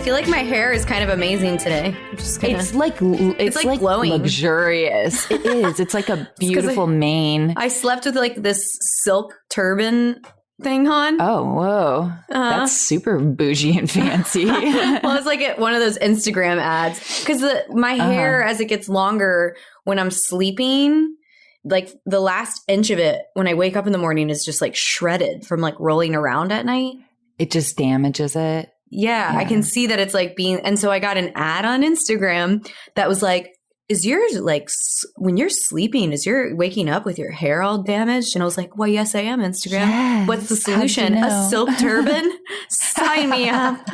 feel like my hair is kind of amazing today. It's like glowing, luxurious. It is. It's like a beautiful mane. I slept with like this silk turban thing on. Oh, whoa. That's super bougie and fancy. Well, it's like one of those Instagram ads. Because my hair, as it gets longer when I'm sleeping, like the last inch of it when I wake up in the morning is just like shredded from like rolling around at night. It just damages it. Yeah, I can see that it's like being, and so I got an ad on Instagram that was like, is yours like, when you're sleeping, is your waking up with your hair all damaged? And I was like, well, yes, I am, Instagram. Yes. What's the solution? A silk turban? Sign me up.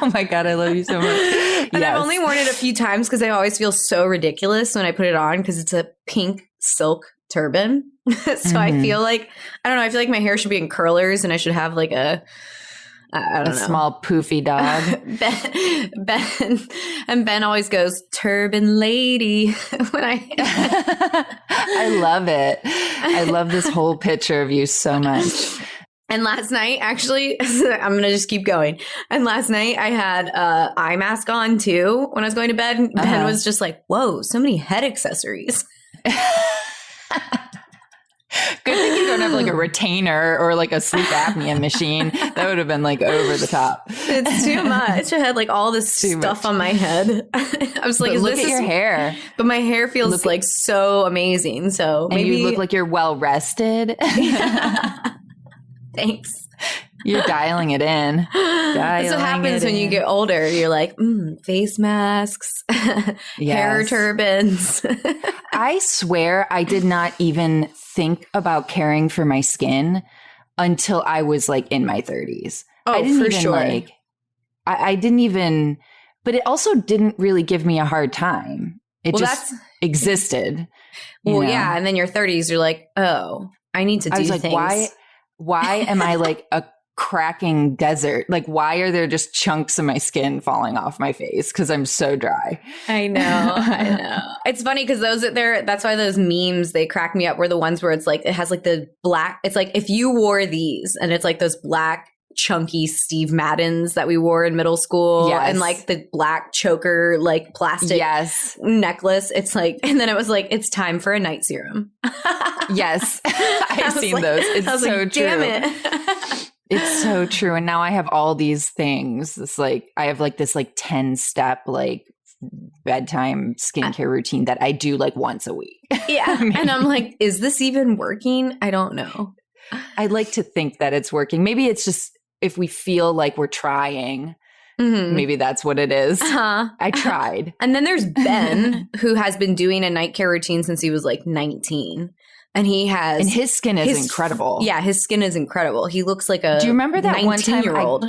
Oh my God, I love you so much. And I've only worn it a few times because I always feel so ridiculous when I put it on because it's a pink silk turban. So I feel like, I don't know, I feel like my hair should be in curlers and I should have like a small poofy dog. Ben always goes, turban lady. When I love it. I love this whole picture of you so much. And last night, actually, I'm going to just keep going. And last night I had an eye mask on too when I was going to bed. Ben was just like, whoa, so many head accessories. Good thing you don't have like a retainer or like a sleep apnea machine. That would have been like over the top. It's too much. I had like all this stuff on my head. I was like, look at your hair. But my hair feels like so amazing. So maybe you look like you're well rested. Thanks. You're dialing it in. That's what happens when you get older. You're like, face masks, hair turbans. I swear I did not even think about caring for my skin until I was like in my 30s. Oh, I didn't for even sure. I didn't even, but it also didn't really give me a hard time. It just existed. Well, yeah. And then your 30s, you're like, oh, I need to do things. Why am I like a cracking desert? Like, why are there just chunks of my skin falling off my face? Because I'm so dry. I know. It's funny because that's why those memes, they crack me up, were the ones where it's like, it has like the black, it's like if you wore these and it's like those black chunky Steve Maddens that we wore in middle school and like the black choker, like plastic necklace. It's like, and then it was like, it's time for a night serum. Yes. I've seen those. It's so true. Damn it. It's so true. And now I have all these things. It's like, I have like this like 10-step like bedtime skincare routine that I do like once a week. Yeah. And I'm like, is this even working? I don't know. I like to think that it's working. Maybe it's just if we feel like we're trying, maybe that's what it is. I tried. And then there's Ben, who has been doing a night care routine since he was like 19. And his skin is incredible. Yeah, his skin is incredible. He looks like a, do you remember that 19-year-old?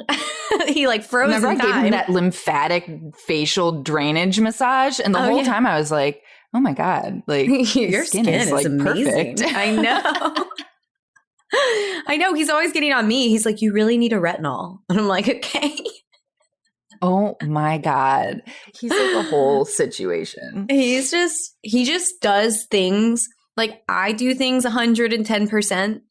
He like froze in time. Remember I gave him that lymphatic facial drainage massage? And the whole time I was like, oh my God, like your skin is like amazing. Perfect. I know. I know. He's always getting on me. He's like, you really need a retinol. And I'm like, okay. Oh my God. He's like a whole situation. He just does things. Like I do things 110%,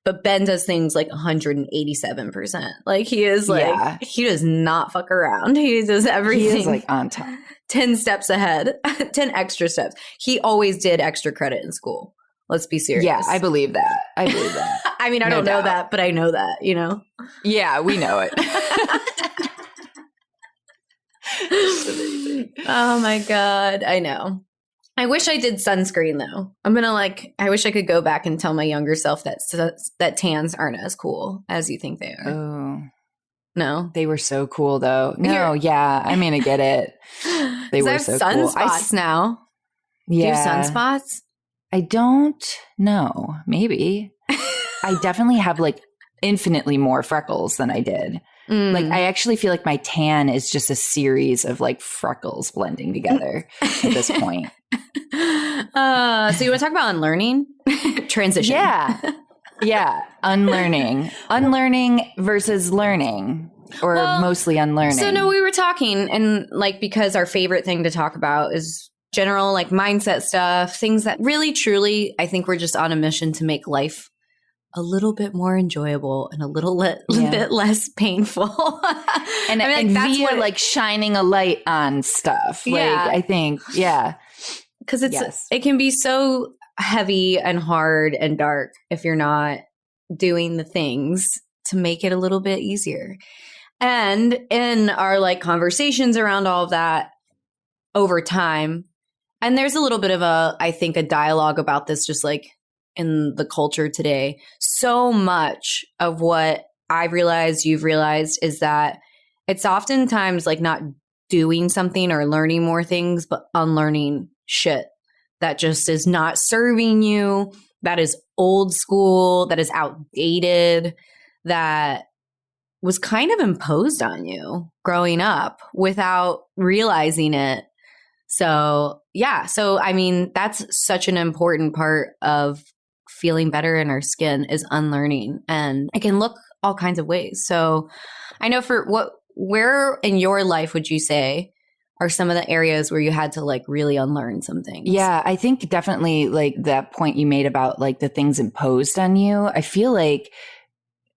but Ben does things like 187%. Like he is like, he does not fuck around. He does everything. He is like on top. 10 steps ahead, 10 extra steps. He always did extra credit in school. Let's be serious. Yeah, I believe that. I mean, I don't know that, but I know that, you know? Yeah, we know it. Oh my God. I know. I wish I did sunscreen though. I wish I could go back and tell my younger self that tans aren't as cool as you think they are. Oh. No? They were so cool though. No, yeah. I mean, I get it. They were so cool. I have sunspots now. Yeah. Do you have sunspots? I don't know. Maybe. I definitely have like infinitely more freckles than I did. Like I actually feel like my tan is just a series of like freckles blending together at this point. So you want to talk about unlearning? Transition. Yeah. Unlearning. Unlearning versus learning. Or mostly unlearning. So no, we were talking and like because our favorite thing to talk about is general like mindset stuff, things that really truly I think we're just on a mission to make life a little bit more enjoyable and a little bit less painful. And, I mean, and that's via what like shining a light on stuff. Like, I think, because it can be so heavy and hard and dark if you're not doing the things to make it a little bit easier. And in our like conversations around all of that over time, and there's a little bit of I think a dialogue about this just like in the culture today. So much of what I've realized, you've realized, is that it's oftentimes like not doing something or learning more things, but unlearning shit that just is not serving you, that is old school, that is outdated, that was kind of imposed on you growing up without realizing it. So, yeah. So, I mean, that's such an important part of feeling better in our skin is unlearning. And it can look all kinds of ways. So I know where in your life would you say are some of the areas where you had to like really unlearn some things? Yeah, I think definitely like that point you made about like the things imposed on you. I feel like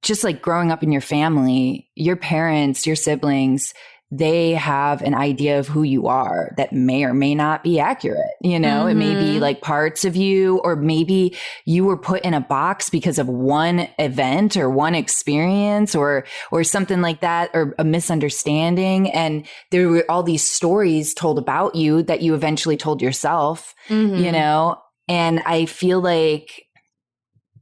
just like growing up in your family, your parents, your siblings, they have an idea of who you are that may or may not be accurate. You know, it may be like parts of you, or maybe you were put in a box because of one event or one experience or something like that, or a misunderstanding. And there were all these stories told about you that you eventually told yourself, you know, and I feel like,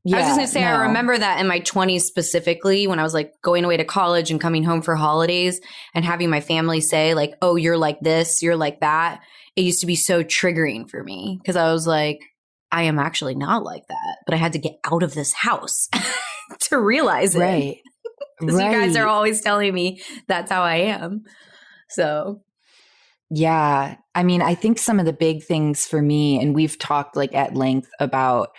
I was just going to say, I remember that in my 20s specifically, when I was like going away to college and coming home for holidays and having my family say like, oh, you're like this, you're like that. It used to be so triggering for me because I was like, I am actually not like that, but I had to get out of this house to realize it. Right. Because you guys are always telling me that's how I am. So. Yeah. I mean, I think some of the big things for me, and we've talked like at length about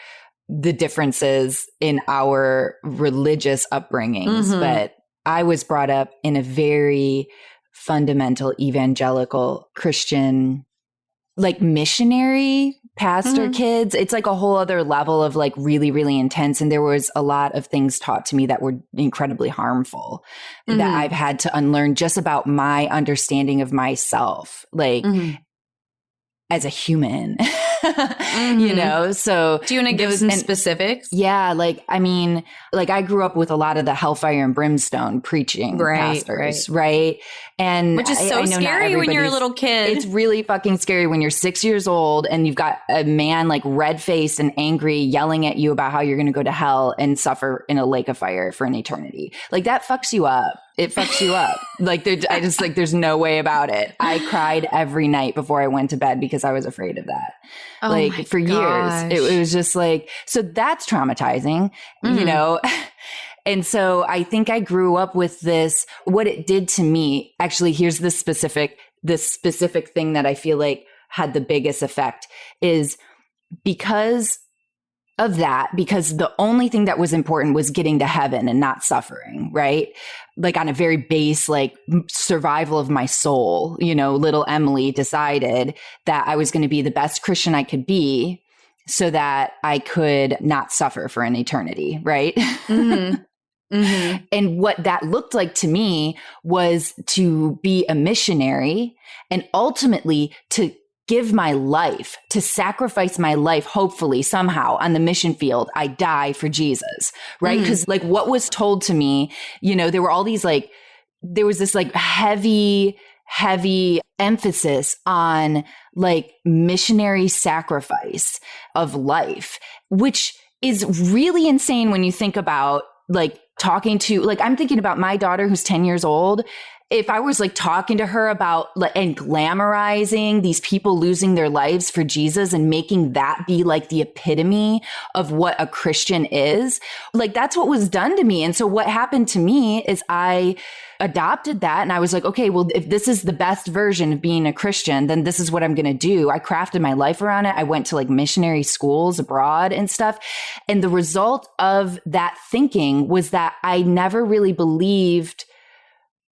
the differences in our religious upbringings, but I was brought up in a very fundamental evangelical Christian, like missionary pastor kids. It's like a whole other level of like really, really intense. And there was a lot of things taught to me that were incredibly harmful that I've had to unlearn just about my understanding of myself, like as a human. You know, so do you want to give some specifics? Yeah. Like, I mean, like I grew up with a lot of the hellfire and brimstone preaching pastors, right? And which is so scary when you're a little kid. It's really fucking scary when you're 6 years old and you've got a man like red faced and angry yelling at you about how you're going to go to hell and suffer in a lake of fire for an eternity. Like that fucks you up. It fucks you up. Like I just like, there's no way about it. I cried every night before I went to bed because I was afraid of that. Oh like for years, it was just like, so that's traumatizing, you know? And so I think I grew up with this, what it did to me, actually, here's the specific thing that I feel like had the biggest effect is because of that, because the only thing that was important was getting to heaven and not suffering, right? Like on a very base, like survival of my soul, you know, little Emily decided that I was going to be the best Christian I could be so that I could not suffer for an eternity, right? And what that looked like to me was to be a missionary and ultimately to give my life, to sacrifice my life, hopefully somehow on the mission field, I die for Jesus, right? Because like what was told to me, you know, there were all these like, there was this like heavy emphasis on like missionary sacrifice of life, which is really insane when you think about like talking to, like I'm thinking about my daughter who's 10 years old. If I was like talking to her about and glamorizing these people losing their lives for Jesus and making that be like the epitome of what a Christian is, like that's what was done to me. And so what happened to me is I adopted that and I was like, okay, well, if this is the best version of being a Christian, then this is what I'm going to do. I crafted my life around it. I went to like missionary schools abroad and stuff. And the result of that thinking was that I never really believed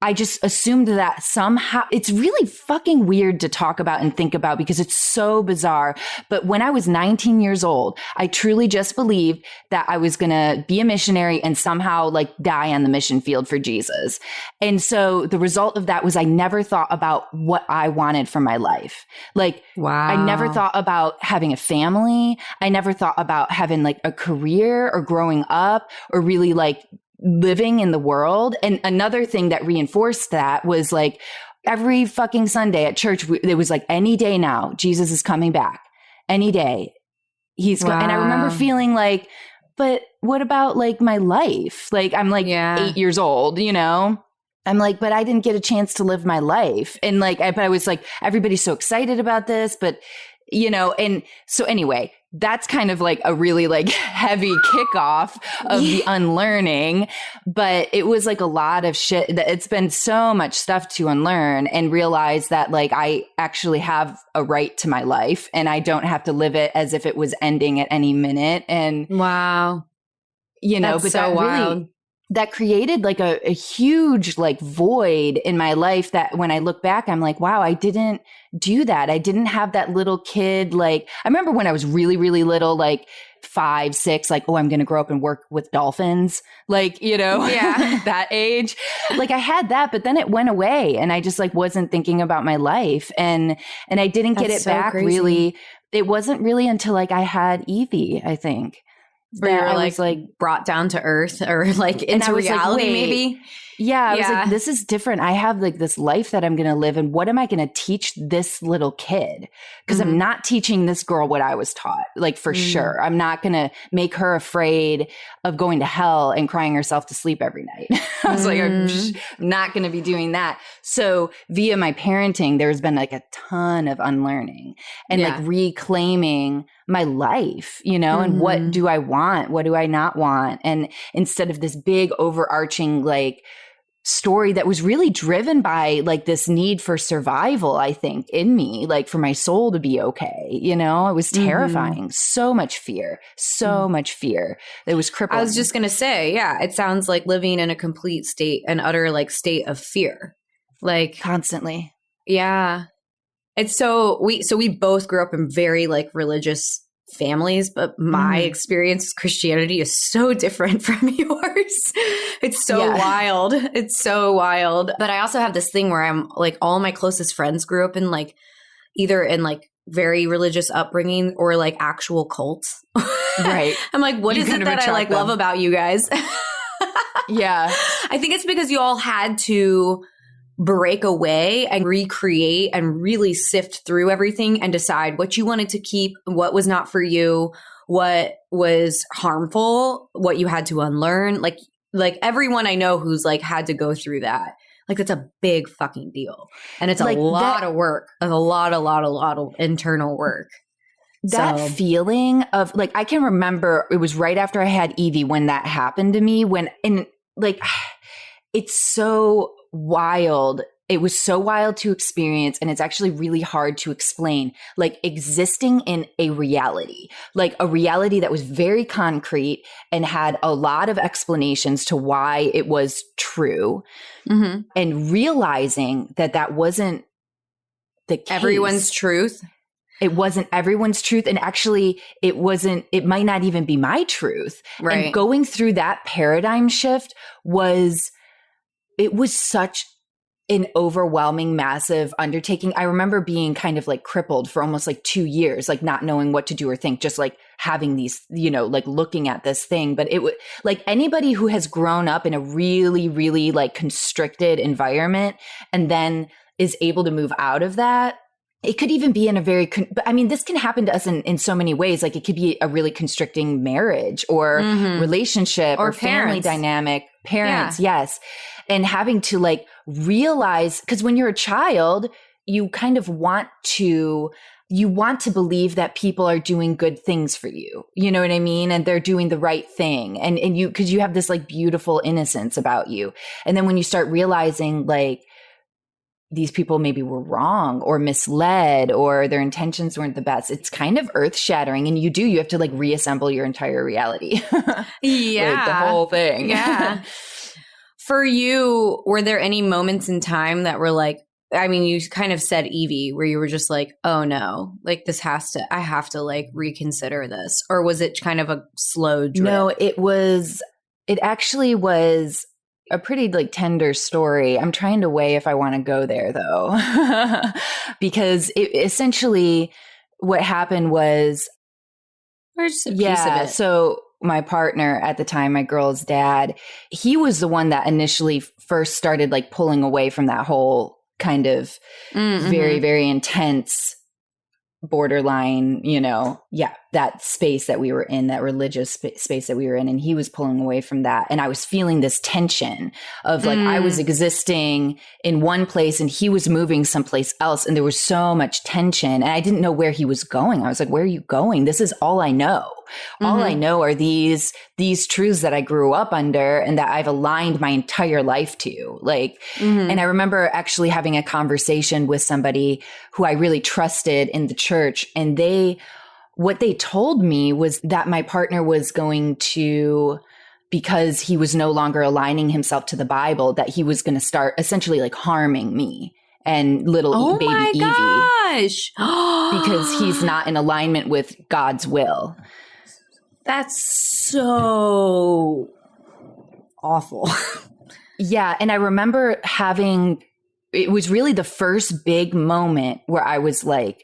I just assumed that somehow it's really fucking weird to talk about and think about because it's so bizarre. But when I was 19 years old, I truly just believed that I was going to be a missionary and somehow like die on the mission field for Jesus. And so the result of that was I never thought about what I wanted for my life. Like, wow. I never thought about having a family. I never thought about having like a career or growing up or really like living in the world. And another thing that reinforced that was like every fucking Sunday at church, it was like any day now, Jesus is coming back. Any day. Wow. And I remember feeling like, but what about like my life? Like I'm like 8 years old, you know? I'm like, but I didn't get a chance to live my life. And like, but I was like, everybody's so excited about this, but you know, and so anyway, that's kind of like a really like heavy kickoff of the unlearning, but it was like a lot of shit. It's been so much stuff to unlearn and realize that like I actually have a right to my life and I don't have to live it as if it was ending at any minute. And wow, you know, that's but so that wild. really, that created like a huge like void in my life that when I look back, I'm like, wow, I didn't do that. I didn't have that little kid. Like, I remember when I was really, really little, like 5, 6, like, oh, I'm going to grow up and work with dolphins. Like, you know, that age, like I had that, but then it went away and I just like wasn't thinking about my life. And I didn't get it so back crazy. really. It wasn't really until like I had Evie, I think. Where you're I was like brought down to earth or like into reality, maybe. Yeah. I was like, this is different. I have like this life that I'm going to live. And what am I going to teach this little kid? Because I'm not teaching this girl what I was taught, like for sure. I'm not going to make her afraid of going to hell and crying herself to sleep every night. I was like, I'm not going to be doing that. So via my parenting, there's been like a ton of unlearning and like reclaiming my life, you know, and what do I want? What do I not want? And instead of this big overarching like story that was really driven by like this need for survival, I think in me, like for my soul to be okay. You know, it was terrifying. So much fear that was crippling. I was just going to say, it sounds like living in a complete state, an utter like state of fear, like constantly. Yeah. It's we both grew up in very like religious families, but my experience with Christianity is so different from yours. It's so wild. It's so wild. But I also have this thing where I'm like, all my closest friends grew up in like either in like very religious upbringing or like actual cults. Right. I'm like, what is it that I like love about you guys? Yeah. I think it's because you all had to break away and recreate and really sift through everything and decide what you wanted to keep, what was not for you, what was harmful, what you had to unlearn. Like everyone I know who's like had to go through that. Like it's a big fucking deal. And it's like a lot of work, a lot of internal work. That feeling of like, I can remember it was right after I had Evie when that happened to me it's so wild. It was so wild to experience. And it's actually really hard to explain, like existing in a reality that was very concrete and had a lot of explanations to why it was true. And realizing that wasn't the case. Everyone's truth. It wasn't everyone's truth. And actually it might not even be my truth. Right. And going through that paradigm shift was such an overwhelming, massive undertaking. I remember being kind of like crippled for almost like 2 years, like not knowing what to do or think, just like having these, you know, like looking at this thing. But it would like anybody who has grown up in a really, really like constricted environment and then is able to move out of that. It could even be in a very, but I mean, this can happen to us in so many ways. Like it could be a really constricting marriage or relationship or family dynamic, parents. Yes. And having to like realize, because when you're a child, you kind of want to believe that people are doing good things for you. You know what I mean? And they're doing the right thing. And you, because you have this like beautiful innocence about you. And then when you start realizing like, these people maybe were wrong or misled or their intentions weren't the best. It's kind of earth shattering. And you have to like reassemble your entire reality. Yeah. Like the whole thing. Yeah. For you, were there any moments in time that were like, I mean, you kind of said Evie, where you were just like, oh no, like I have to like reconsider this? Or was it kind of a slow drip? No, it actually was a pretty like tender story. I'm trying to weigh if I want to go there though, because it essentially what happened was, or just a piece of it. So my partner at the time, my girl's dad, he was the one that initially first started like pulling away from that whole kind of very, very intense borderline, that space that we were in, that religious space that we were in. And he was pulling away from that. And I was feeling this tension of like, I was existing in one place and he was moving someplace else. And there was so much tension and I didn't know where he was going. I was like, where are you going? This is all I know. All I know are these truths that I grew up under and that I've aligned my entire life to. Like, and I remember actually having a conversation with somebody who I really trusted in the church. And what they told me was that my partner was going to, because he was no longer aligning himself to the Bible, that he was going to start essentially like harming me and little baby Evie. Gosh. Because he's not in alignment with God's will. That's so awful. Yeah. And I remember it was really the first big moment where I was like,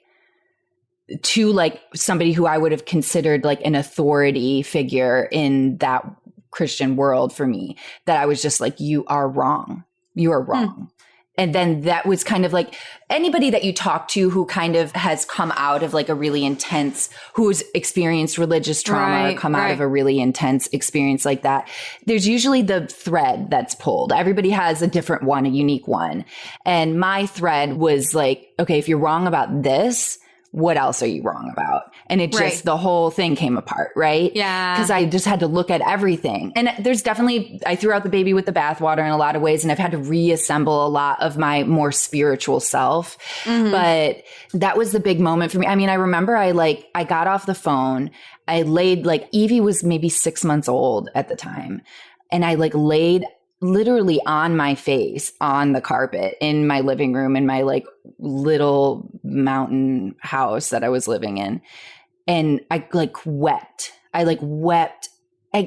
to like somebody who I would have considered like an authority figure in that Christian world for me, that I was just like, you are wrong. You are wrong. And then that was kind of like anybody that you talk to who kind of has come out of like a really intense, who's experienced religious trauma or come out of a really intense experience like that. There's usually the thread that's pulled. Everybody has a different one, a unique one. And my thread was like, okay, if you're wrong about this, what else are you wrong about? And it just, the whole thing came apart, right? Yeah. Because I just had to look at everything. And there's definitely, I threw out the baby with the bathwater in a lot of ways, and I've had to reassemble a lot of my more spiritual self. But that was the big moment for me. I mean, I remember I got off the phone. I laid, like, Evie was maybe 6 months old at the time. And I like laid literally on my face on the carpet in my living room in my like little mountain house that I was living in. And I like wept. I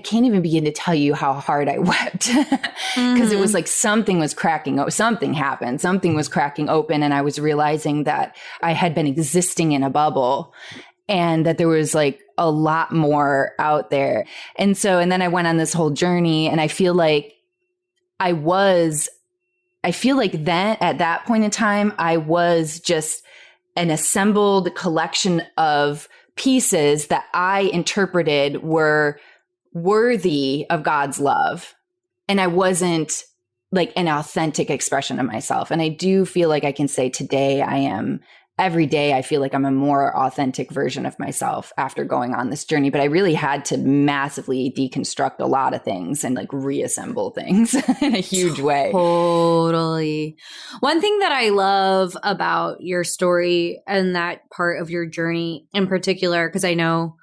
can't even begin to tell you how hard I wept because it was like something was cracking. Something happened. Something was cracking open. And I was realizing that I had been existing in a bubble and that there was like a lot more out there. And then I went on this whole journey, and I feel like then at that point in time, I was just an assembled collection of pieces that I interpreted were worthy of God's love. And I wasn't like an authentic expression of myself. And I do feel like I can say today every day I feel like I'm a more authentic version of myself after going on this journey. But I really had to massively deconstruct a lot of things and like reassemble things in a huge way. Totally. One thing that I love about your story and that part of your journey in particular, because I know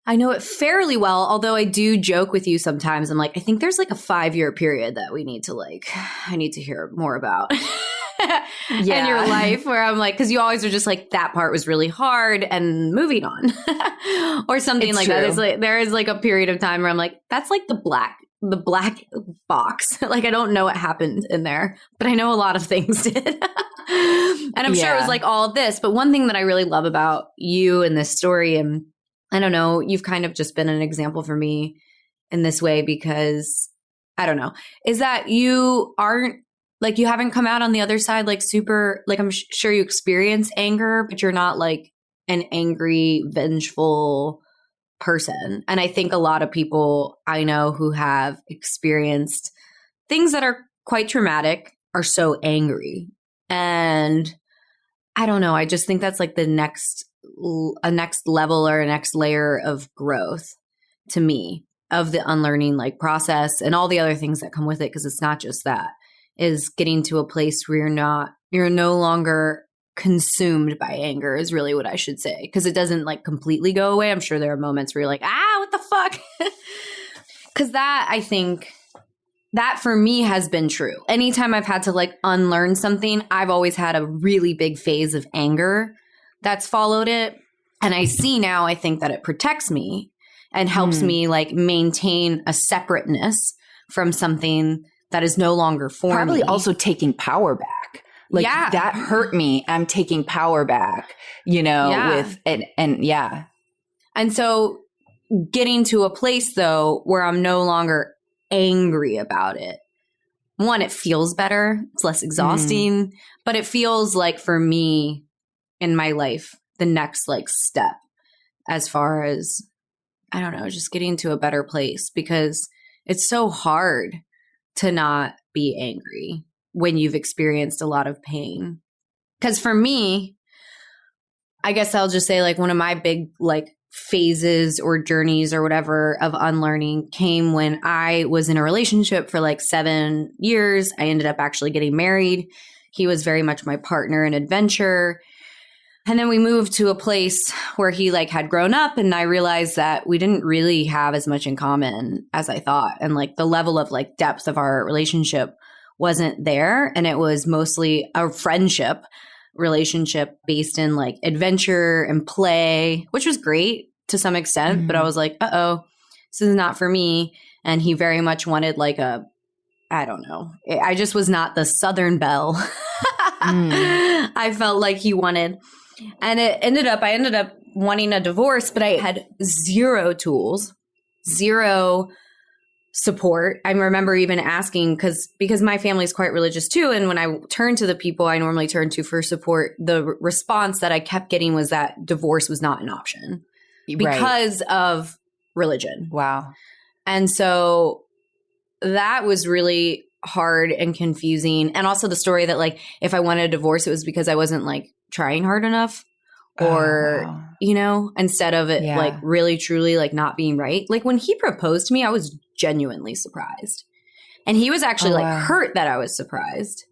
it fairly well, although I do joke with you sometimes. I'm like, I think there's like a 5-year period that I need to hear more about. In your life, where I'm like, because you always are just like, that part was really hard and moving on or something like that. It's like, there is like a period of time where I'm like, that's like the black box. Like, I don't know what happened in there, but I know a lot of things did. And I'm sure it was like all of this. But one thing that I really love about you and this story, and I don't know, you've kind of just been an example for me in this way, because I don't know, is that you aren't, like, you haven't come out on the other side, like, super, like, I'm sure you experience anger, but you're not like an angry, vengeful person. And I think a lot of people I know who have experienced things that are quite traumatic are so angry. And I don't know, I just think that's like a next level or a next layer of growth to me of the unlearning like process and all the other things that come with it. Because it's not just that. Is getting to a place where you're no longer consumed by anger is really what I should say. Because it doesn't like completely go away. I'm sure there are moments where you're like, what the fuck? Because that, I think, that for me has been true. Anytime I've had to like unlearn something, I've always had a really big phase of anger that's followed it. And I see now, I think that it protects me and helps me like maintain a separateness from something that is no longer for Probably me. also taking power back. Like that hurt me. I'm taking power back, with and yeah. And so getting to a place though, where I'm no longer angry about it. One, it feels better. It's less exhausting, but it feels like for me in my life, the next like step as far as, I don't know, just getting to a better place, because it's so hard to not be angry when you've experienced a lot of pain. Because for me, I guess I'll just say like one of my big like phases or journeys or whatever of unlearning came when I was in a relationship for like 7 years. I ended up actually getting married. He was very much my partner in adventure. And then we moved to a place where he like had grown up, and I realized that we didn't really have as much in common as I thought. And like the level of like depth of our relationship wasn't there. And it was mostly a friendship relationship based in like adventure and play, which was great to some extent. But I was like, uh-oh, this is not for me. And he very much wanted like I don't know. I just was not the Southern belle. I felt like he wanted. And I ended up wanting a divorce, but I had zero tools, zero support. I remember even asking because my family is quite religious too. And when I turned to the people I normally turn to for support, the response that I kept getting was that divorce was not an option because of religion. Wow. And so that was really hard and confusing. And also the story that like, if I wanted a divorce, it was because I wasn't like trying hard enough or, instead of it like really, truly like not being right. Like when he proposed to me, I was genuinely surprised. And he was actually hurt that I was surprised,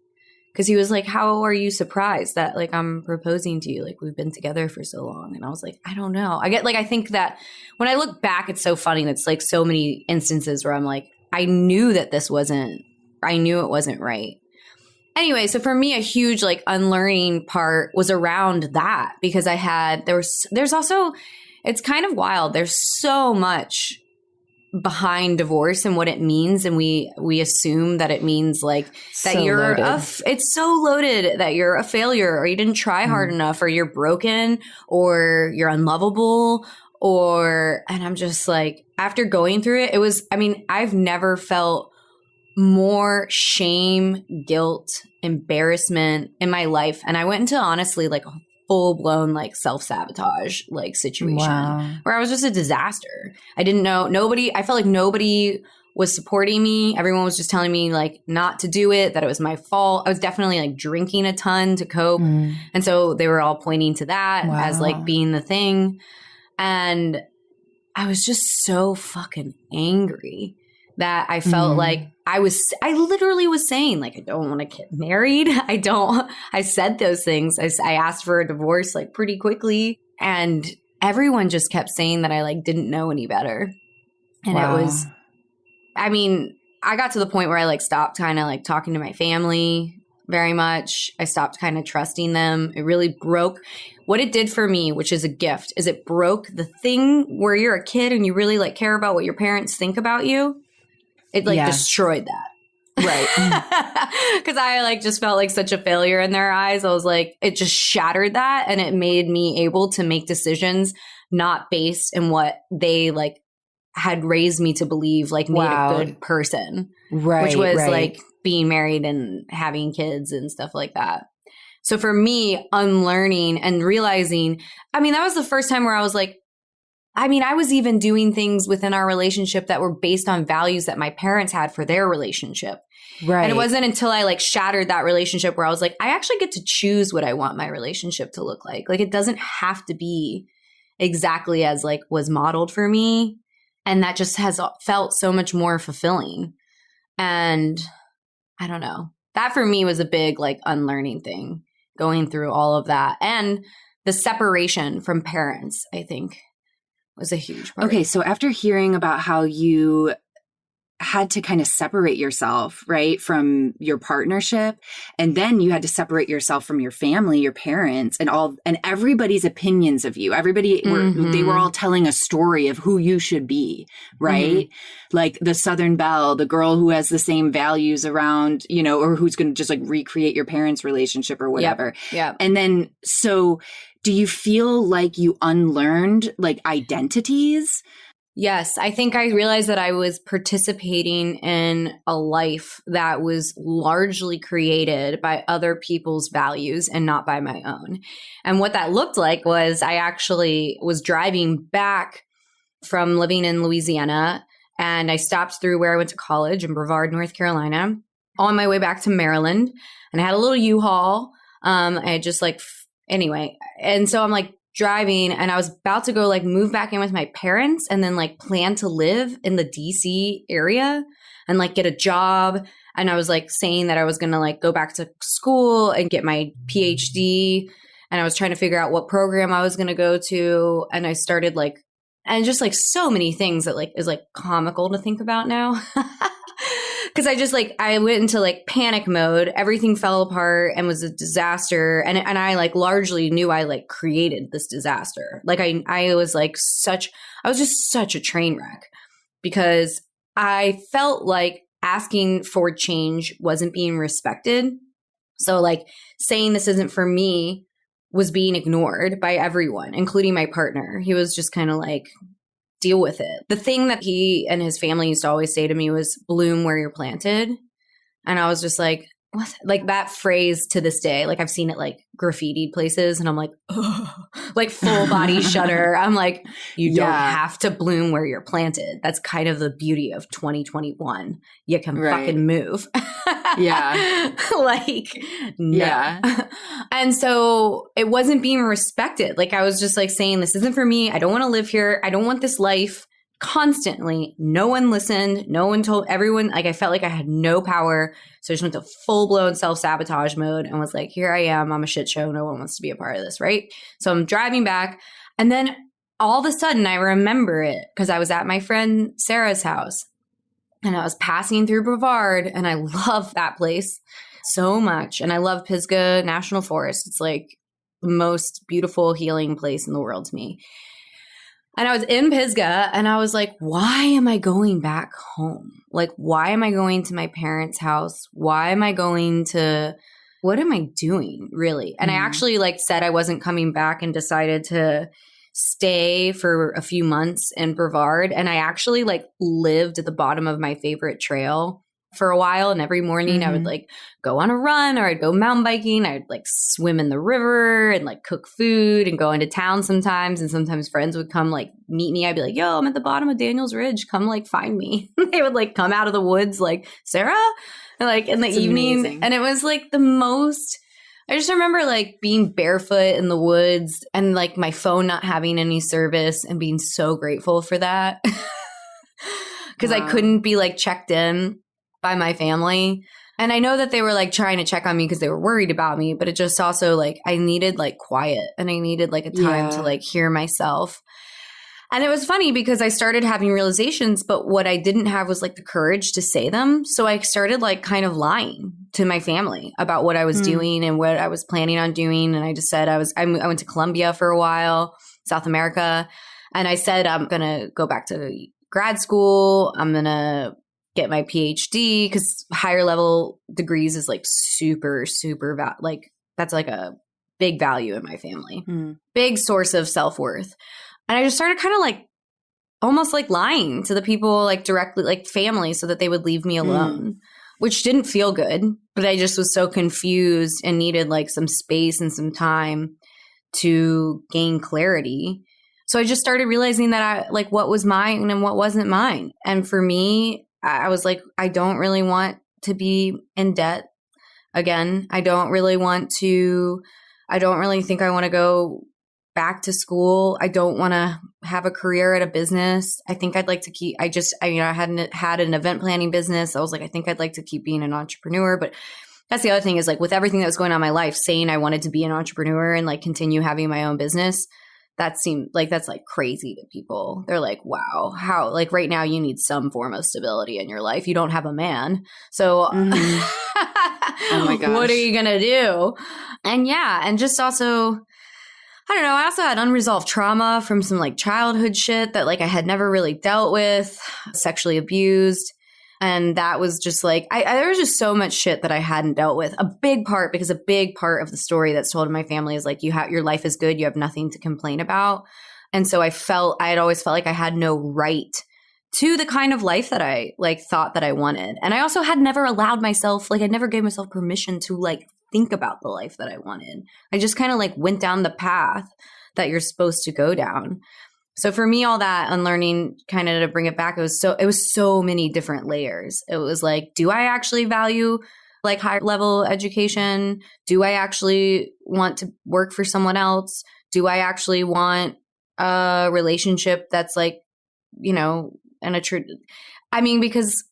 because he was like, how are you surprised that like I'm proposing to you? Like we've been together for so long. And I was like, I don't know. I think that when I look back, it's so funny. It's like so many instances where I'm like, I knew it wasn't right. Anyway, so for me, a huge like unlearning part was around that, because there's also, it's kind of wild. There's so much behind divorce and what it means. And we assume that it means like that so you're loaded. It's so loaded that you're a failure, or you didn't try hard enough, or you're broken, or you're unlovable, and I'm just like, after going through it, I've never felt more shame, guilt, embarrassment in my life. And I went into honestly like a full-blown like self-sabotage like situation where I was just a disaster. I didn't know I felt like nobody was supporting me. Everyone was just telling me like not to do it, that it was my fault. I was definitely like drinking a ton to cope. And so they were all pointing to that as like being the thing. And I was just so fucking angry that I felt like I literally was saying like, I don't want to get married. I said those things. I asked for a divorce like pretty quickly, and everyone just kept saying that I like didn't know any better. And it was, I got to the point where I like stopped kind of like talking to my family very much. I stopped kind of trusting them. It really broke what it did for me, which is a gift, is it broke the thing where you're a kid and you really like care about what your parents think about you. It like destroyed that. Right. Because I like just felt like such a failure in their eyes. I was like, it just shattered that. And it made me able to make decisions not based in what they like had raised me to believe like made a good person. Right. Which was like being married and having kids and stuff like that. So for me, unlearning and realizing, that was the first time where I was like, I was even doing things within our relationship that were based on values that my parents had for their relationship. Right. And it wasn't until I like shattered that relationship where I was like, I actually get to choose what I want my relationship to look like. Like it doesn't have to be exactly as like was modeled for me. And that just has felt so much more fulfilling. And I don't know. That for me was a big like unlearning thing, going through all of that. And the separation from parents, I think, was a huge part. Okay, so after hearing about how you had to kind of separate yourself, right, from your partnership. And then you had to separate yourself from your family, your parents, and everybody's opinions of you. They were all telling a story of who you should be, right? Like the Southern Belle, the girl who has the same values around, or who's going to just like recreate your parents' relationship or whatever. Yeah. And then, so do you feel like you unlearned like identities? Yes, I think I realized that I was participating in a life that was largely created by other people's values and not by my own. And what that looked like was I actually was driving back from living in Louisiana, and I stopped through where I went to college in Brevard, North Carolina, on my way back to Maryland. And I had a little U-Haul. I had just anyway. And so I'm like, driving, and I was about to go like move back in with my parents and then like plan to live in the DC area and like get a job. And I was like saying that I was going to like go back to school and get my PhD. And I was trying to figure out what program I was going to go to. And I started like, and just like so many things that like is like comical to think about now. Because I went into like panic mode. Everything fell apart and was a disaster. And I like largely knew I like created this disaster. Like I was just such a train wreck because I felt like asking for change wasn't being respected. So like saying this isn't for me was being ignored by everyone, including my partner. He was just kind of like, deal with it. The thing that he and his family used to always say to me was bloom where you're planted. And I was just like, what? Like that phrase to this day, like I've seen it like graffitied places and I'm like, ugh, like full body shudder. I'm like, you don't have to bloom where you're planted. That's kind of the beauty of 2021. You can fucking move. Yeah. Like, no. Yeah. And so it wasn't being respected. Like I was just like saying, this isn't for me. I don't want to live here. I don't want this life. Constantly. No one listened. No one told everyone. Like I felt like I had no power. So I just went to full blown self-sabotage mode and was like, here I am. I'm a shit show. No one wants to be a part of this. Right. So I'm driving back. And then all of a sudden I remember it because I was at my friend Sarah's house and I was passing through Brevard and I love that place so much. And I love Pisgah National Forest. It's like the most beautiful healing place in the world to me. And I was in Pisgah and I was like, why am I going back home? Like, why am I going to my parents' house? Why am I going to, what am I doing really? And I actually like said I wasn't coming back and decided to stay for a few months in Brevard. And I actually like lived at the bottom of my favorite trail for a while. And every morning I would like go on a run or I'd go mountain biking. I'd like swim in the river and like cook food and go into town sometimes. And sometimes friends would come like meet me. I'd be like, yo, I'm at the bottom of Daniels Ridge. Come like find me. They would like come out of the woods like, Sarah? And like in the evening. Amazing. And it was like the most, I just remember like being barefoot in the woods and like my phone not having any service and being so grateful for that. Because I couldn't be like checked in by my family. And I know that they were like trying to check on me because they were worried about me, but it just also like I needed like quiet and I needed like a time to like hear myself. And it was funny because I started having realizations, but what I didn't have was like the courage to say them. So I started like kind of lying to my family about what I was doing and what I was planning on doing. And I just said I went to Colombia for a while, South America. And I said, I'm going to go back to grad school. I'm going to get my PhD because higher level degrees is like super, like that's like a big value in my family, big source of self-worth. And I just started kind of like almost like lying to the people like directly, like family, so that they would leave me alone, which didn't feel good. But I just was so confused and needed like some space and some time to gain clarity. So I just started realizing that I like what was mine and what wasn't mine. And for me, I was like, I don't really want to be in debt again. I don't really think I want to go back to school. I don't want to have a career at a business. I think I'd like to keep, I hadn't had an event planning business. I was like, I think I'd like to keep being an entrepreneur. But that's the other thing is like with everything that was going on in my life, saying I wanted to be an entrepreneur and like continue having my own business, that seemed like that's like crazy to people. They're like, wow, how, like right now you need some form of stability in your life. You don't have a man. So Oh my gosh. what are you going to do? And yeah. And just also, I don't know. I also had unresolved trauma from some like childhood shit that like I had never really dealt with, sexually abused. And that was just like, there was just so much shit that I hadn't dealt with. A big part of the story that's told in my family is like, your life is good. You have nothing to complain about. And so I had always felt like I had no right to the kind of life that I like thought that I wanted. And I also had never allowed myself, like I never gave myself permission to like think about the life that I wanted. I just kind of like went down the path that you're supposed to go down. So for me, all that unlearning, kind of to bring it back, it was so many different layers. It was like, do I actually value like higher level education? Do I actually want to work for someone else? Do I actually want a relationship that's like, you know, because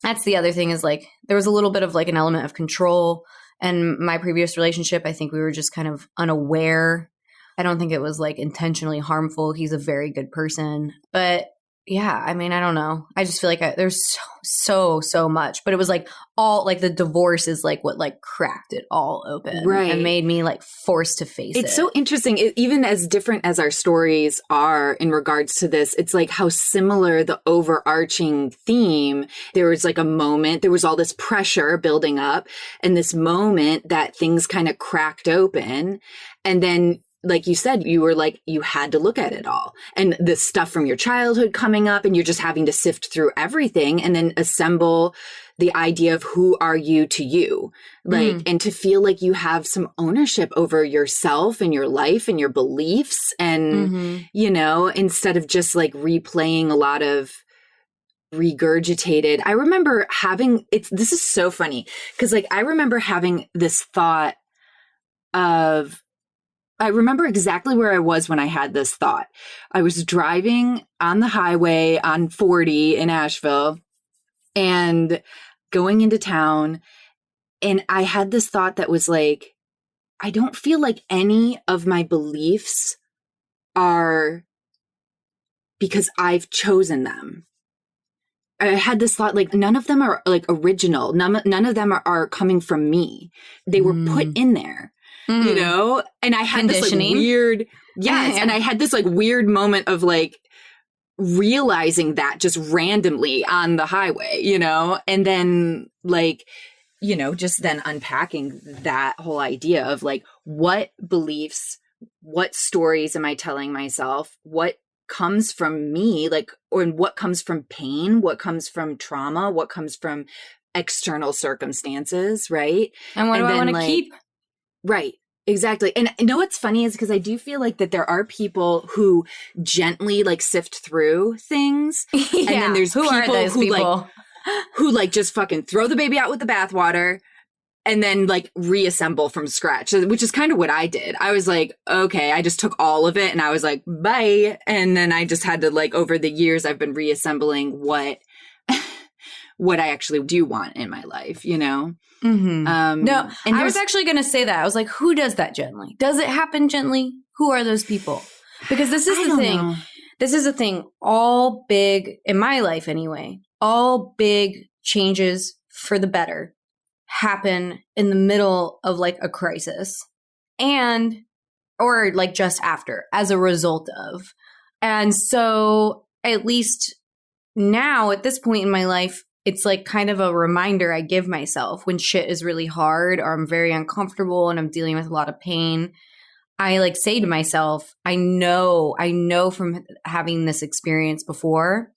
that's the other thing is like, there was a little bit of like an element of control. And my previous relationship, I think we were just kind of unaware. I don't think it was like intentionally harmful. He's a very good person. But yeah, I mean, I don't know. I just feel like there's so much. But it was like all like the divorce is like what like cracked it all open. Right. And made me like forced to face it. It's so interesting. Even as different as our stories are in regards to this, it's like how similar the overarching theme. There was like a moment, there was all this pressure building up and this moment that things kind of cracked open. And then like you said, you were like, you had to look at it all and the stuff from your childhood coming up and you're just having to sift through everything and then assemble the idea of who are you to you, like, and to feel like you have some ownership over yourself and your life and your beliefs. And, you know, instead of just like replaying a lot of regurgitated, I remember this is so funny. Cause like, I remember having this thought I remember exactly where I was when I had this thought. I was driving on the highway on 40 in Asheville and going into town. And I had this thought that was like, I don't feel like any of my beliefs are because I've chosen them. I had this thought, like, none of them are like original. None of them are coming from me. They were put in there. You know, and I had this like weird, and I had this like weird moment of like realizing that just randomly on the highway, you know, and then like, you know, just then unpacking that whole idea of like, what beliefs, what stories am I telling myself? What comes from me, like, or what comes from pain? What comes from trauma? What comes from external circumstances, right? And what do I want to keep? Right. Exactly. And you know what's funny is because I do feel like that there are people who gently like sift through things. And then there's who like just fucking throw the baby out with the bathwater and then like reassemble from scratch, which is kind of what I did. I was like, okay, I just took all of it and I was like, bye. And then I just had to like, over the years, I've been reassembling what I actually do want in my life, you know? No, I was actually going to say that. I was like, who does that gently? Does it happen gently? Who are those people? Because this is the thing. Know. This is the thing. All big, in my life anyway, all big changes for the better happen in the middle of like a crisis or like just after as a result of. And so at least now at this point in my life, it's like kind of a reminder I give myself when shit is really hard or I'm very uncomfortable and I'm dealing with a lot of pain. I like say to myself, I know from having this experience before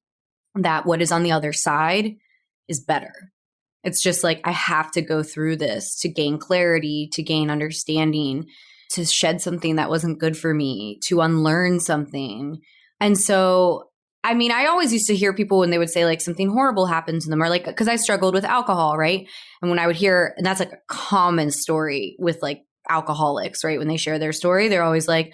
that what is on the other side is better. It's just like, I have to go through this to gain clarity, to gain understanding, to shed something that wasn't good for me, to unlearn something. And so I mean, I always used to hear people when they would say like something horrible happened to them or like, because I struggled with alcohol, right? And when I would hear, and that's like a common story with like alcoholics, right? When they share their story, they're always like,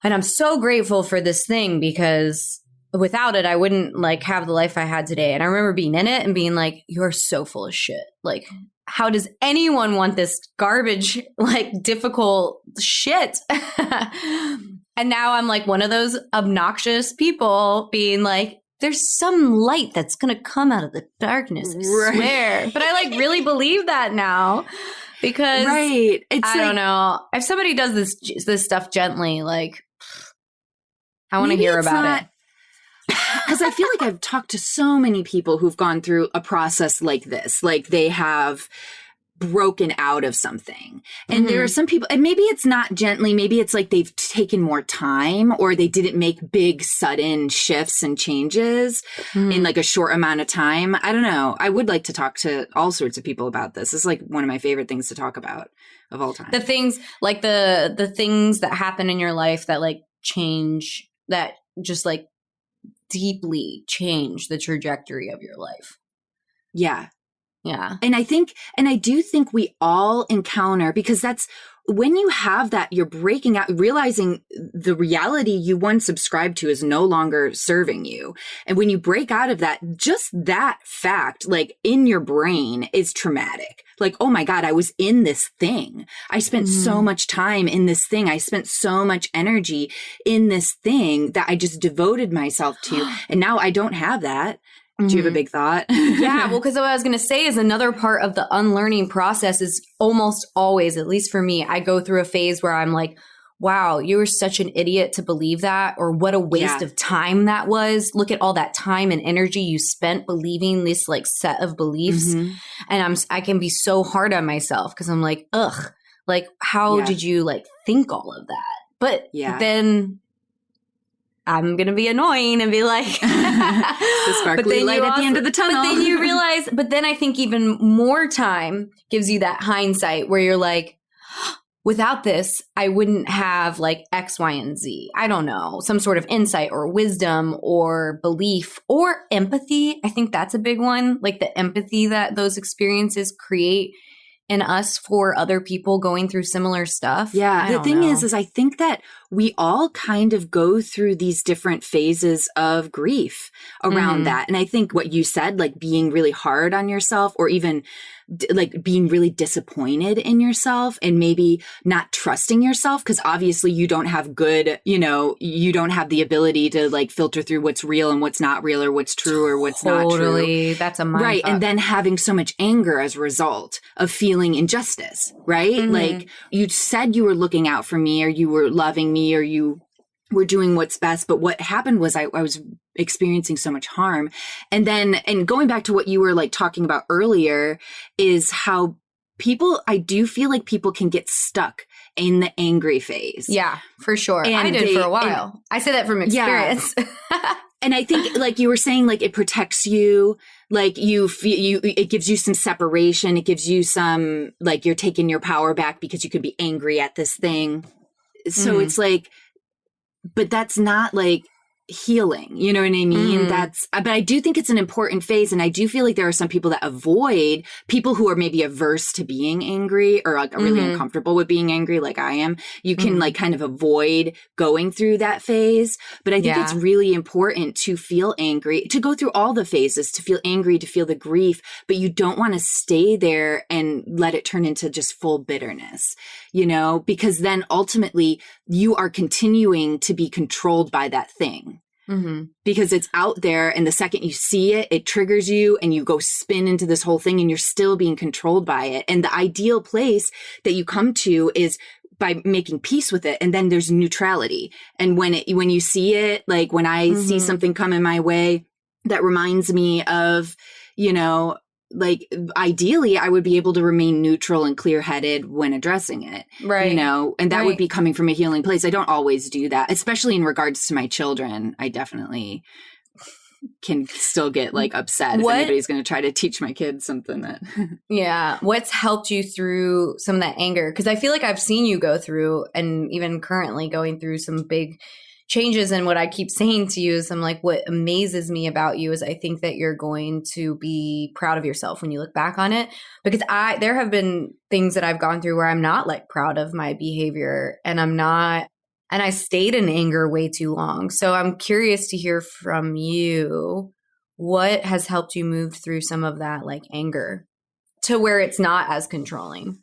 and I'm so grateful for this thing because without it, I wouldn't like have the life I had today. And I remember being in it and being like, you're so full of shit. Like, how does anyone want this garbage, like difficult shit? And now I'm like one of those obnoxious people being like, there's some light that's going to come out of the darkness, I swear. But I like really believe that now because it's I don't know. If somebody does this stuff gently, like I want to hear about it. Because I feel like I've talked to so many people who've gone through a process like this, like they have broken out of something. And there are some people, and maybe it's not gently, maybe it's like they've taken more time or they didn't make big sudden shifts and changes in like a short amount of time. I don't know. I would like to talk to all sorts of people about this. It's like one of my favorite things to talk about of all time. The things like the things that happen in your life that like change, that just like deeply change the trajectory of your life. Yeah. Yeah. And I do think we all encounter, because that's when you have that, you're breaking out, realizing the reality you once subscribed to is no longer serving you. And when you break out of that, just that fact, like in your brain is traumatic. Like, oh my God, I was in this thing. I spent so much time in this thing. I spent so much energy in this thing that I just devoted myself to. And now I don't have that. Do you have a big thought? Yeah, well, because what I was going to say is another part of the unlearning process is almost always, at least for me, I go through a phase where I'm like, wow, you were such an idiot to believe that, or what a waste of time that was. Look at all that time and energy you spent believing this like set of beliefs. And I can be so hard on myself because I'm like, ugh, like how did you like think all of that? But then I'm going to be annoying and be like, the sparkly light at the end of the tunnel. But then you realize, but then I think even more time gives you that hindsight where you're like, without this, I wouldn't have like X, Y, and Z. I don't know, some sort of insight or wisdom or belief or empathy. I think that's a big one. Like the empathy that those experiences create in us for other people going through similar stuff. Yeah. The thing is I think that we all kind of go through these different phases of grief around that. And I think what you said, like being really hard on yourself or even like being really disappointed in yourself and maybe not trusting yourself, because obviously you don't have good, you don't have the ability to like filter through what's real and what's not real or what's true or what's not true. Totally. That's a mindfuck. Right. And then having so much anger as a result of feeling injustice, right? Like you said you were looking out for me or you were loving me or you were doing what's best. But what happened was I was experiencing so much harm. And going back to what you were like talking about earlier is how I do feel like people can get stuck in the angry phase. Yeah, for sure. And I did for a while. I say that from experience. Yeah. And I think like you were saying, like it protects you, like it gives you some separation. It gives you some, like you're taking your power back because you could be angry at this thing. So it's like, but that's not like healing. You know what I mean? But I do think it's an important phase. And I do feel like there are some people that avoid, people who are maybe averse to being angry or like really uncomfortable with being angry, like I am. You can like kind of avoid going through that phase. But I think it's really important to feel angry, to go through all the phases, to feel angry, to feel the grief, but you don't want to stay there and let it turn into just full bitterness, because then ultimately you are continuing to be controlled by that thing. Because it's out there and the second you see it, it triggers you and you go spin into this whole thing and you're still being controlled by it. And the ideal place that you come to is by making peace with it. And then there's neutrality. And when you see it, like when I see something coming my way that reminds me of, like ideally I would be able to remain neutral and clear-headed when addressing it, right? And that would be coming from a healing place. I don't always do that, especially in regards to my children. I definitely can still get like upset if anybody's going to try to teach my kids something that. Yeah. What's helped you through some of that anger? Because I feel like I've seen you go through, and even currently going through some big changes. And what I keep saying to you is I'm like, what amazes me about you is I think that you're going to be proud of yourself when you look back on it, because there have been things that I've gone through where I'm not like proud of my behavior and I stayed in anger way too long. So I'm curious to hear from you, what has helped you move through some of that like anger? to where it's not as controlling.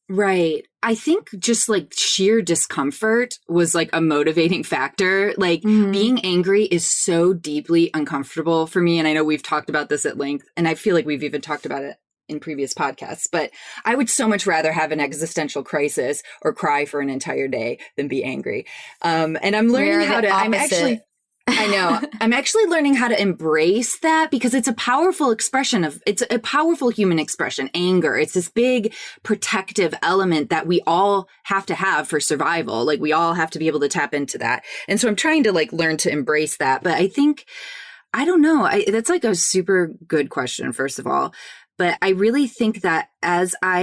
Right. I think just like sheer discomfort was like a motivating factor. Like being angry is so deeply uncomfortable for me. And I know we've talked about this at length, and I feel like we've even talked about it in previous podcasts, but I would so much rather have an existential crisis or cry for an entire day than be angry. And I'm learning how to, I'm actually learning how to embrace that, because it's a powerful expression it's a powerful human expression, anger. It's this big protective element that we all have to have for survival. Like we all have to be able to tap into that. And so I'm trying to like learn to embrace that. But I think, I don't know, that's like a super good question, first of all. But I really think that as I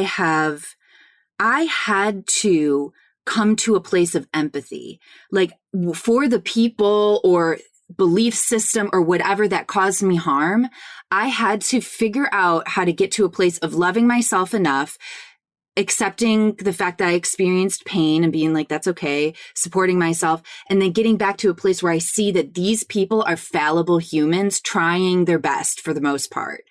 had to come to a place of empathy, like for the people or belief system or whatever that caused me harm. I had to figure out how to get to a place of loving myself enough, accepting the fact that I experienced pain and being like, that's okay, supporting myself, and then getting back to a place where I see that these people are fallible humans trying their best for the most part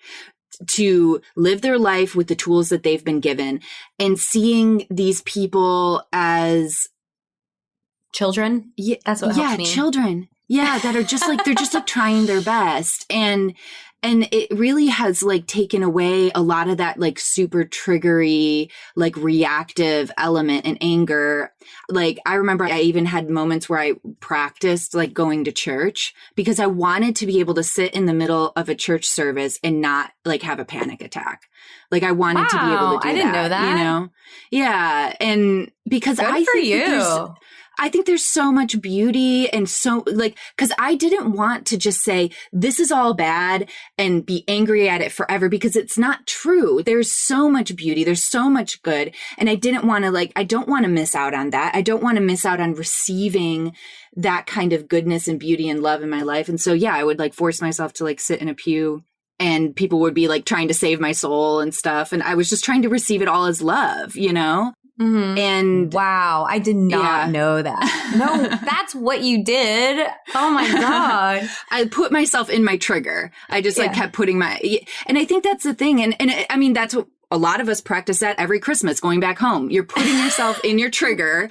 to live their life with the tools that they've been given, and seeing these people as children. Yeah, that's what helps me. Children. Yeah, that are just like, they're just like trying their best. And it really has like taken away a lot of that like super triggery, like reactive element and anger. Like I remember I even had moments where I practiced like going to church because I wanted to be able to sit in the middle of a church service and not like have a panic attack. Like I wanted to be able to do that. I didn't know that. You know? Yeah. And because I think there's so much beauty and so like, cause I didn't want to just say, this is all bad and be angry at it forever, because it's not true. There's so much beauty. There's so much good. And I didn't want to I don't want to miss out on that. I don't want to miss out on receiving that kind of goodness and beauty and love in my life. And so, yeah, I would like force myself to like sit in a pew, and people would be like trying to save my soul and stuff. And I was just trying to receive it all as love, you know? Mm-hmm. And wow, I did not know that. No, that's what you did. Oh my God. I put myself in my trigger. I just like kept putting and I think that's the thing. And I mean, that's what a lot of us practice that every Christmas going back home. You're putting yourself in your trigger,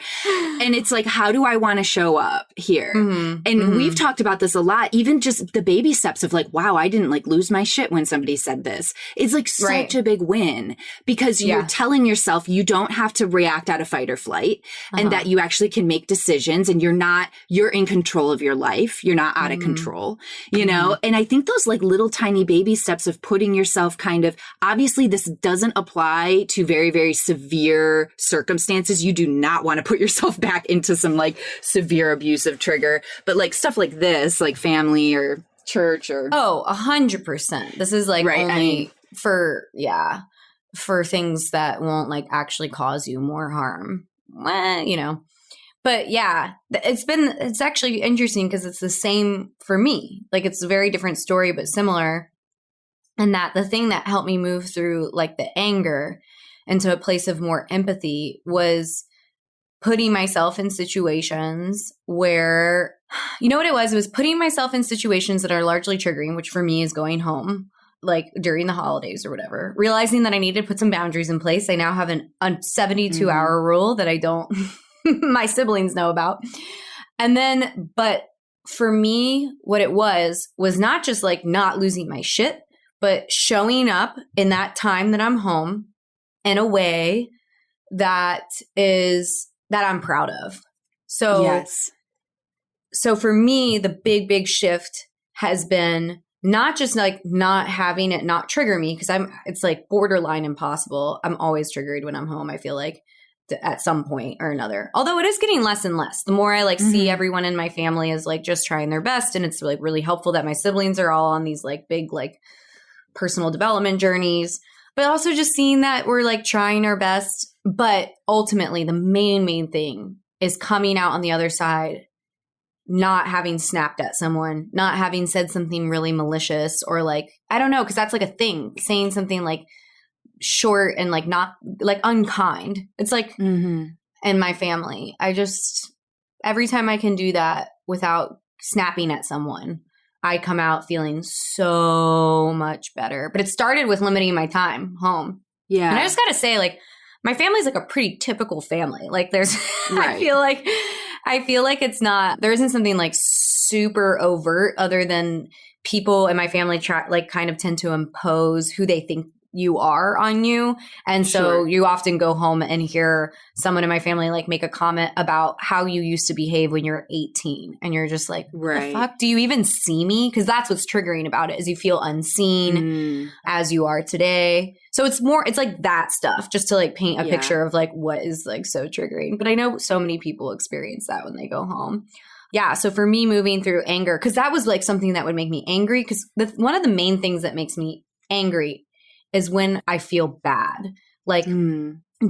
and it's like, how do I want to show up here? Mm-hmm. And we've talked about this a lot, even just the baby steps of like, wow, I didn't like lose my shit when somebody said this. It's like such a big win, because you're telling yourself you don't have to react out of fight or flight, and that you actually can make decisions, and you're in control of your life. You're not out of control, you know? And I think those like little tiny baby steps of putting yourself kind of, obviously this doesn't apply to very, very severe circumstances. You do not want to put yourself back into some like severe abusive trigger, but like stuff like this, like family or church or. 100%. This is like only for things that won't like actually cause you more harm, you know. But yeah, it's actually interesting because it's the same for me. Like it's a very different story, but similar. And that the thing that helped me move through like the anger into a place of more empathy was putting myself in situations where, you know what it was? It was putting myself in situations that are largely triggering, which for me is going home, like during the holidays or whatever, realizing that I needed to put some boundaries in place. I now have a 72-hour rule that I don't, my siblings know about. And then, but for me, what it was not just like not losing my shit, but showing up in that time that I'm home in a way that I'm proud of. So, so for me, the big shift has been not just like not having it not trigger me, because it's like borderline impossible. I'm always triggered when I'm home, I feel like, at some point or another. Although it is getting less and less. The more I like see everyone in my family is like just trying their best, and it's like really helpful that my siblings are all on these like big like personal development journeys, but also just seeing that we're like trying our best. But ultimately the main thing is coming out on the other side, not having snapped at someone, not having said something really malicious or like, I don't know, because that's like a thing, saying something like short and like not like unkind. It's like in my family, every time I can do that without snapping at someone, I come out feeling so much better. But it started with limiting my time home. Yeah. And I just got to say, like, my family's like a pretty typical family. Like there's, Right. I feel like it's not, there isn't something like super overt other than people in my family kind of tend to impose who they think you are on you. And so Sure. you often go home and hear someone in my family like make a comment about how you used to behave when you're 18. And you're just like, Right. the fuck? Do you even see me? Because that's what's triggering about it is you feel unseen as you are today. So it's like that stuff just to like paint a picture of like what is like so triggering. But I know so many people experience that when they go home. Yeah. So for me moving through anger, because that was like something that would make me angry. Because one of the main things that makes me angry is when I feel bad, like